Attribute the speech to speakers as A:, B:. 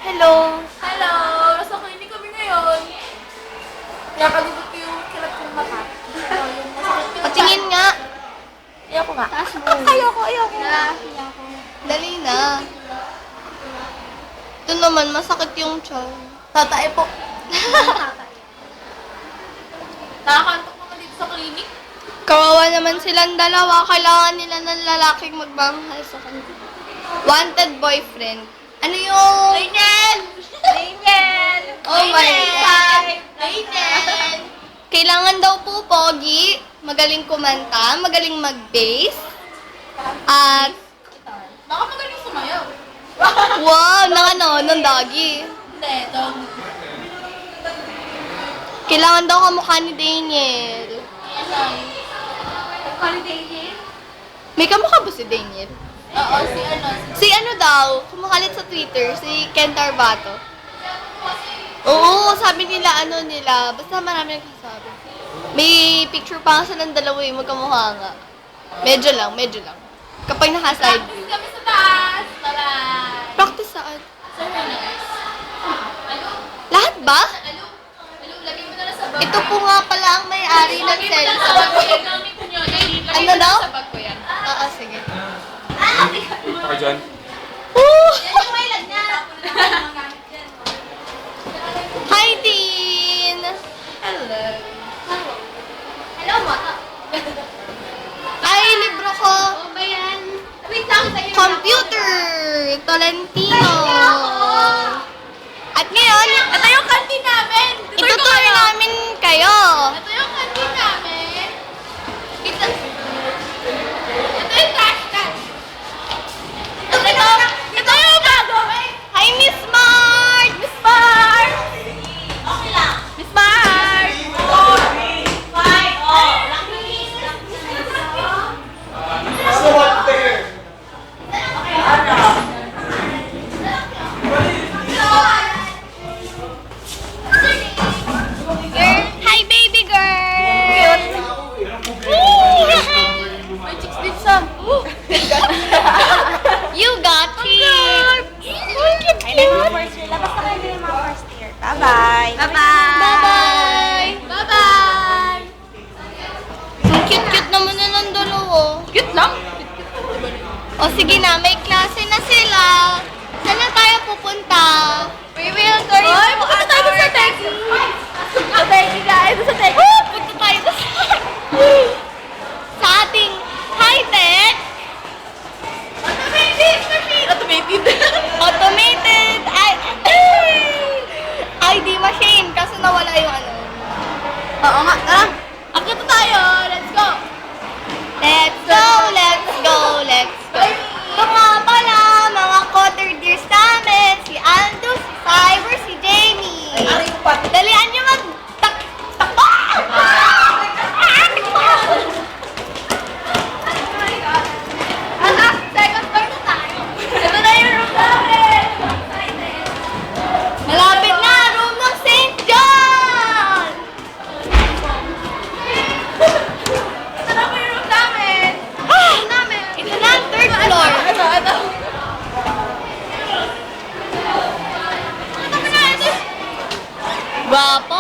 A: Hello!
B: Hello! Nasa clinic kami ngayon. Kaya kalibot ko yung kilat kong mata. Yung masakit yung
A: Patingin nga!
B: Ayoko nga.
A: Taas mo.
B: Ayoko.
A: Dali na. Ito naman, masakit yung tiyan.
B: Tatae po. Nakakantok naman dito sa clinic.
A: Kawawa naman silang dalawa. Kailangan nila ng lalaking magmamahal sa kanila. Wanted boyfriend. Ano yung...
B: Rainiel!
A: Oh my God!
B: Rainiel!
A: Kailangan daw po pogi, magaling kumanta, magaling mag-bass, at
B: Baka magaling sumayaw.
A: wow, ng doggy.
B: Hindi, dog.
A: Kailangan daw kamukha ni Daniel.
B: Holiday.
A: May kamukha ba si Daniel?
B: Oo,
A: Si ano daw, kumakalit sa Twitter, si Ken Tarbato. Oo, sabi nila, basta marami nagsasabi. May picture pa nga silang dalawa eh, magkamukha nga. Medyo lang. Kapag naka-side view.
B: Practice kami sa taas. Bye-bye.
A: Practice saan?
B: Sa Hernes.
A: Lahat ba?
B: Lagay mo na lang sa bag.
A: Ito po nga pala ang may-ari ng cellphone. Ano daw?
B: Sa bag ko yan.
A: Oo, sige.
C: Ako dyan.
A: Woo!
B: Yan yung may lag niya.
A: Hi, Dean!
B: Hello. Hello, Mata.
A: Ay, libro ko.
B: Oh, ba yan? Wait lang, sa'yo.
A: Computer! Tolentino! At ngayon,
B: Ito yung canteen namin.
A: itutour namin kayo.
B: Ito yung canteen namin. Ito yung trash can. Ito yung bago.
A: Hi, Miss Mart!
B: Miss Mart! Okay lang. Miss Mart!
A: Hi, baby girl!
B: May chicks din sa...
A: You got it!
D: Bye-bye.
A: Bye-bye!
B: Bye-bye!
A: Ang cute-cute naman na ng dalawa.
B: Cute lang.
A: O sige na, may klase na sila. Saan na tayo pupunta? We will go
B: Hoy, pupunta tayo dun sa Texas. Sa Texas, guys. Sa Texas.
A: Punta tayo sa ating high-tech automated ID machine. Kaso nawala yung ano.
B: Oo nga. Tara. Akit na tayo. Let's go.
A: Let's go! Ito nga pala, mga quarter-deers namin. Si Aldo, si Cyber, si Jamie. Dalian nyo takbo!
B: Second floor na tayo. Ito na yung room namin.
A: Malapit na, room ng St. John!
B: Ito na po yung room namin.
A: Ito na ang third floor.
B: Ito.
A: Guwapo.